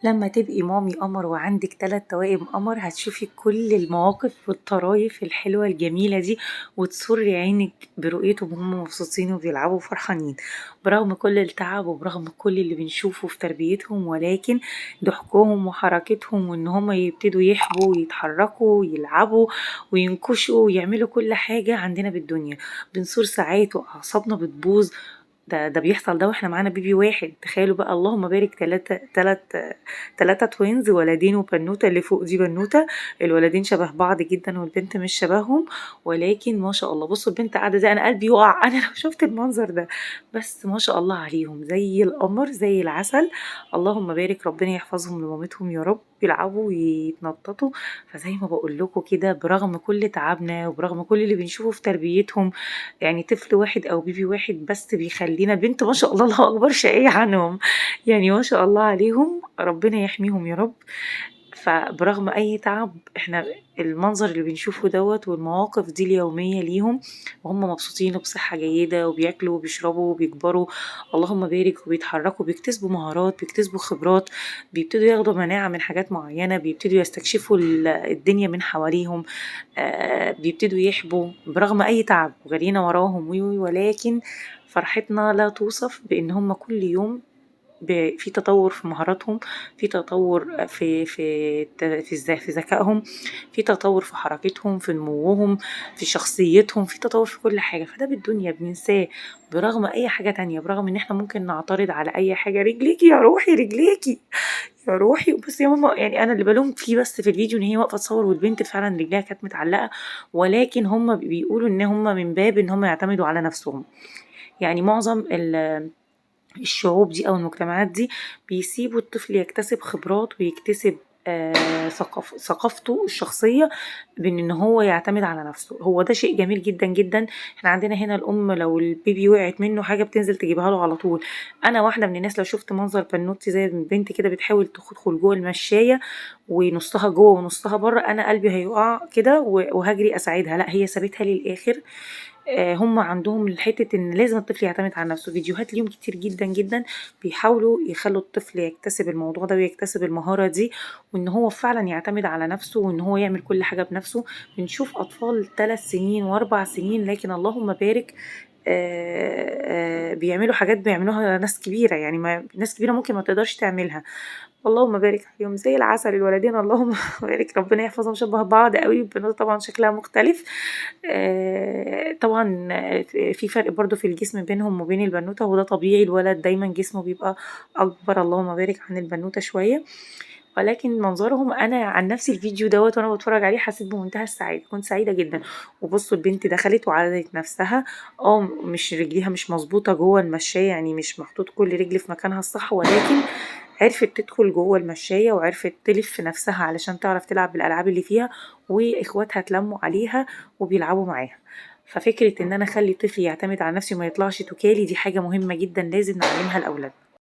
لما تبقي مامي قمر وعندك 3 توائم قمر هتشوفي كل المواقف والطرايف الحلوة الجميلة دي وتسري عينك برؤيتهم وهم مبسوطين وبيلعبوا فرحانين برغم كل التعب وبرغم كل اللي بنشوفه في تربيتهم، ولكن ضحكهم وحركتهم وان هم يبتدوا يحبوا ويتحركوا ويلعبوا وينكشوا ويعملوا كل حاجة عندنا بالدنيا بنصور ساعات واعصابنا بتبوظ. ده بيحصل ده واحنا معانا بيبي واحد، تخيلوا بقى اللهم بارك تلاتة توينز، ولدين وبنوتة، اللي فوق دي بنوتة. الولدين شبه بعض جدا والبنت مش شبههم، ولكن ما شاء الله بصوا البنت قاعدة زي انا قلبي يقع انا لو شفت المنظر ده. بس ما شاء الله عليهم زي القمر زي العسل. اللهم بارك، ربنا يحفظهم لمامتهم يا رب، يلعبوا ويتنططوا. فزي ما بقول لكم كده برغم كل تعبنا وبرغم كل اللي بنشوفه في تربيتهم، يعني طفل واحد او بيبي واحد بس بيخلينا البنت ما شاء الله الله اكبر شقية عنهم، يعني ما شاء الله عليهم ربنا يحميهم يا رب. فبرغم اي تعب احنا المنظر اللي بنشوفه دوت والمواقف دي اليومية ليهم وهم مبسوطين وبصحة جيدة وبياكلوا وبيشربوا وبيكبروا اللهم بارك، وبيتحركوا بيكتسبوا مهارات بيكتسبوا خبرات، بيبتدوا ياخدوا مناعة من حاجات معينة، بيبتدوا يستكشفوا الدنيا من حواليهم. بيبتدوا يحبوا برغم أي تعب وجرينا وراهم ولكن فرحتنا لا توصف بإن هم كل يوم في تطور في مهاراتهم، في تطور في ذكائهم، في تطور في حركتهم في نموهم في شخصيتهم، في تطور في كل حاجة. فده بالدنيا بننساه برغم أي حاجة تانية، برغم إن احنا ممكن نعترض على أي حاجة، رجليكي يا روحي رجليكي يا روحي. بس يا ماما يعني انا اللي بلوم فيه بس في الفيديو ان هي واقفه تصور والبنت فعلا رجليها كانت متعلقه، ولكن هم بيقولوا ان هم من باب ان هم يعتمدوا على نفسهم. يعني معظم الشعوب دي او المجتمعات دي بيسيبوا الطفل يكتسب خبرات ويكتسب ثقافته الشخصية بان ان هو يعتمد على نفسه. هو ده شيء جميل جدا جدا. احنا عندنا هنا الام لو البيبي وقعت منه حاجة بتنزل تجيبها له على طول. انا واحدة من الناس لو شفت منظر بنوتي زي البنت كده بتحاول تدخل جوه المشاية ونصها جوه ونصها بره، انا قلبي هيقع كده وهجري اساعدها، لا هي سابتها للاخر. هم عندهم حتة ان لازم الطفل يعتمد على نفسه، فيديوهات ليهم كتير جدا جدا بيحاولوا يخلوا الطفل يكتسب الموضوع ده ويكتسب المهارة دي، وان هو فعلا يعتمد على نفسه وان هو يعمل كل حاجة بنفسه. بنشوف اطفال 3 سنين و4 سنين لكن اللهم بارك بيعملوا حاجات بيعملوها ناس كبيرة، يعني ما ناس كبيرة ممكن ما تقدرش تعملها. اللهم بارك عليهم زي العسل الولدين اللهم بارك، ربنا يحفظهم شبه بعض قوي. البنات طبعا شكلها مختلف. طبعا في فرق برضو في الجسم بينهم وبين البنوتة، وده طبيعي، الولد دايما جسمه بيبقى أكبر اللهم بارك عن البنوتة شوية. ولكن منظرهم انا عن نفسي الفيديو دوت وانا بتفرج عليه حسيت بمنتهى السعاده، كنت سعيده جدا. وبصوا البنت دخلت وعدلت نفسها، مش رجليها مش مظبوطه جوه المشايه، يعني مش محطوط كل رجل في مكانها الصح، ولكن عرفت تدخل جوه المشاية وعرفت تلف نفسها علشان تعرف تلعب بالألعاب اللي فيها، واخواتها اتلموا عليها وبيلعبوا معاها. ففكرة ان انا اخلي طفلي يعتمد على نفسه وما يطلعش توكالي دي حاجة مهمة جدا لازم نعلمها الأولاد.